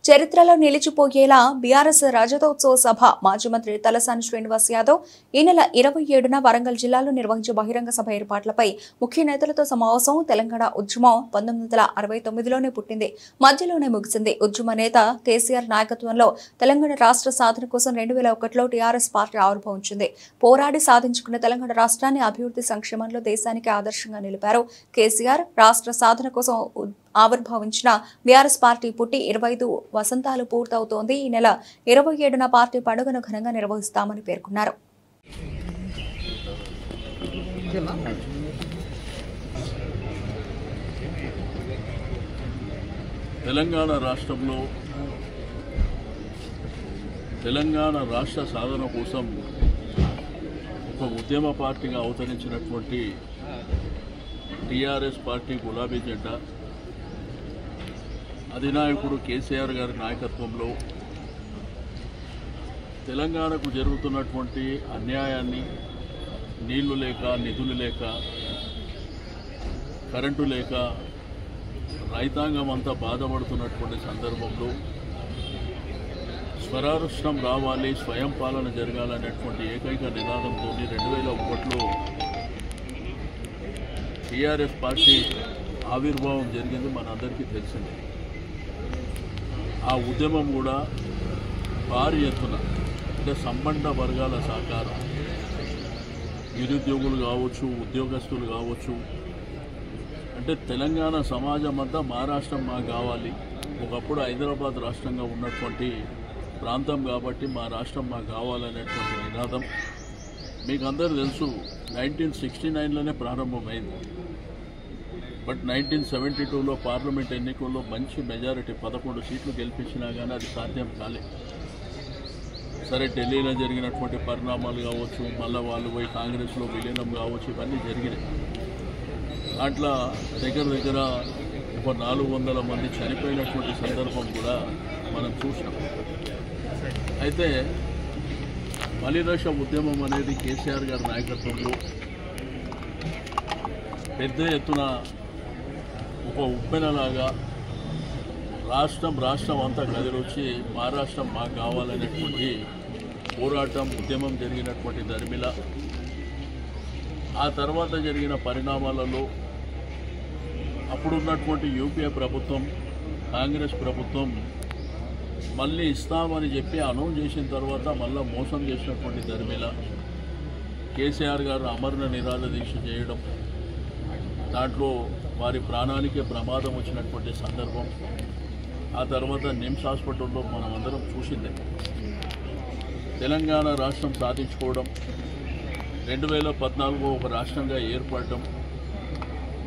చరిత్రలో నిలిచిపోయేలా బీఆర్ఎస్ రజతోత్సవ సభ మాజీ మంత్రి తలసాని శ్రీనివాస్ యాదవ్ ఈ నెల 27న వరంగల్ జిల్లాలో నిర్వహించే బహిరంగ సభ ఏర్పాట్లపై ముఖ్య నేతలతో సమావేశం. తెలంగాణ ఉద్యమం 1969లోనే పుట్టింది, మధ్యలోనే ముగిసింది. ఉద్యమ నేత కేసీఆర్ నాయకత్వంలో తెలంగాణ రాష్ట్ర సాధన కోసం 2001లో టీఆర్ఎస్ పార్టీ ఆవిర్భవించింది. పోరాడి సాధించుకున్న తెలంగాణ రాష్ట్రాన్ని అభివృద్ధి సంక్షేమంలో దేశానికి ఆదర్శంగా నిలిపారు కేసీఆర్. రాష్ట్ర సాధన కోసం ఆవిర్భవించిన బీఆర్ఎస్ పార్టీ పుట్టి 25 వసంతాలు పూర్తవుతోంది. ఈ నెల 27న పార్టీ పండుగను ఘనంగా నిర్వహిస్తామని పేర్కొన్నారు. తెలంగాణ రాష్ట్రంలో తెలంగాణ రాష్ట్ర సాధన కోసం ఒక ఉద్యమ పార్టీగా అవతరించినటువంటి టీఆర్ఎస్ పార్టీ గులాబీ జెండా అధినాయకుడు కేసీఆర్ గారి నాయకత్వంలో తెలంగాణకు జరుగుతున్నటువంటి అన్యాయాన్ని, నీళ్లు లేక, నిధులు లేక, కరెంటు లేక రైతాంగం అంతా బాధపడుతున్నటువంటి సందర్భంలో స్వరాష్ట్రం రావాలి, స్వయం పాలన జరగాలనేటువంటి ఏకైక నినాదంతో 2001లో టీఆర్ఎస్ పార్టీ ఆవిర్భావం జరిగింది. మనందరికీ తెలిసింది. ఆ ఉద్యమం కూడా భారీ ఎత్తున అంటే సంబంధ వర్గాల సహకారం, నిరుద్యోగులు కావచ్చు, ఉద్యోగస్తులు కావచ్చు, అంటే తెలంగాణ సమాజం అంతా మా రాష్ట్రం మాకు కావాలి, ఒకప్పుడు హైదరాబాద్ రాష్ట్రంగా ఉన్నటువంటి ప్రాంతం కాబట్టి మా రాష్ట్రం మాకు కావాలనేటువంటి నినాదం మీకు అందరూ తెలుసు. 1969లోనే ప్రారంభమైంది. బట్ 1972లో పార్లమెంట్ ఎన్నికల్లో మంచి మెజారిటీ 11 సీట్లు గెలిపించినా కానీ అది సాధ్యం కాలేదు. సరే, ఢిల్లీలో జరిగినటువంటి పరిణామాలు కావచ్చు, మళ్ళీ వాళ్ళు పోయి కాంగ్రెస్లో విలీనం కావచ్చు, ఇవన్నీ జరిగినాయి. అట్లా దగ్గర ఒక 400 మంది చనిపోయినటువంటి సందర్భం కూడా మనం చూసినాం. అయితే మలిదశ ఉద్యమం అనేది కేసీఆర్ గారి నాయకత్వంలో పెద్ద ఎత్తున ఒక ఉప్పెనలాగా రాష్ట్రం అంతా కదిలొచ్చి మా రాష్ట్రం మాకు కావాలనేటువంటి పోరాటం, ఉద్యమం జరిగినటువంటి దరిమిల ఆ తర్వాత జరిగిన పరిణామాలలో అప్పుడున్నటువంటి యూపీఏ ప్రభుత్వం, కాంగ్రెస్ ప్రభుత్వం మళ్ళీ ఇస్తామని చెప్పి అనౌన్స్ చేసిన తర్వాత మళ్ళీ మోసం చేసినటువంటి దరిమిల కేసీఆర్ గారు అమరణ నిరాహార దీక్ష చేయడం, దాంట్లో వారి ప్రాణానికే ప్రమాదం వచ్చినటువంటి సందర్భం ఆ తర్వాత నిమ్స్ హాస్పిటల్లో మనం అందరం చూసిందే. తెలంగాణ రాష్ట్రం సాధించుకోవడం, 2014 ఒక రాష్ట్రంగా ఏర్పడడం,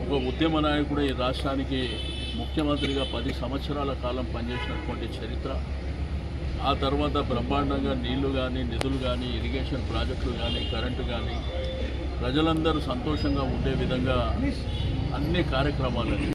ఒక ఉద్యమ నాయకుడు ఈ రాష్ట్రానికి ముఖ్యమంత్రిగా 10 సంవత్సరాల కాలం పనిచేసినటువంటి చరిత్ర, ఆ తర్వాత బ్రహ్మాండంగా నీళ్లు కానీ, నిధులు కానీ, ఇరిగేషన్ ప్రాజెక్టులు కానీ, కరెంటు కానీ ప్రజలందరూ సంతోషంగా ఉండే విధంగా అన్ని కార్యక్రమాలని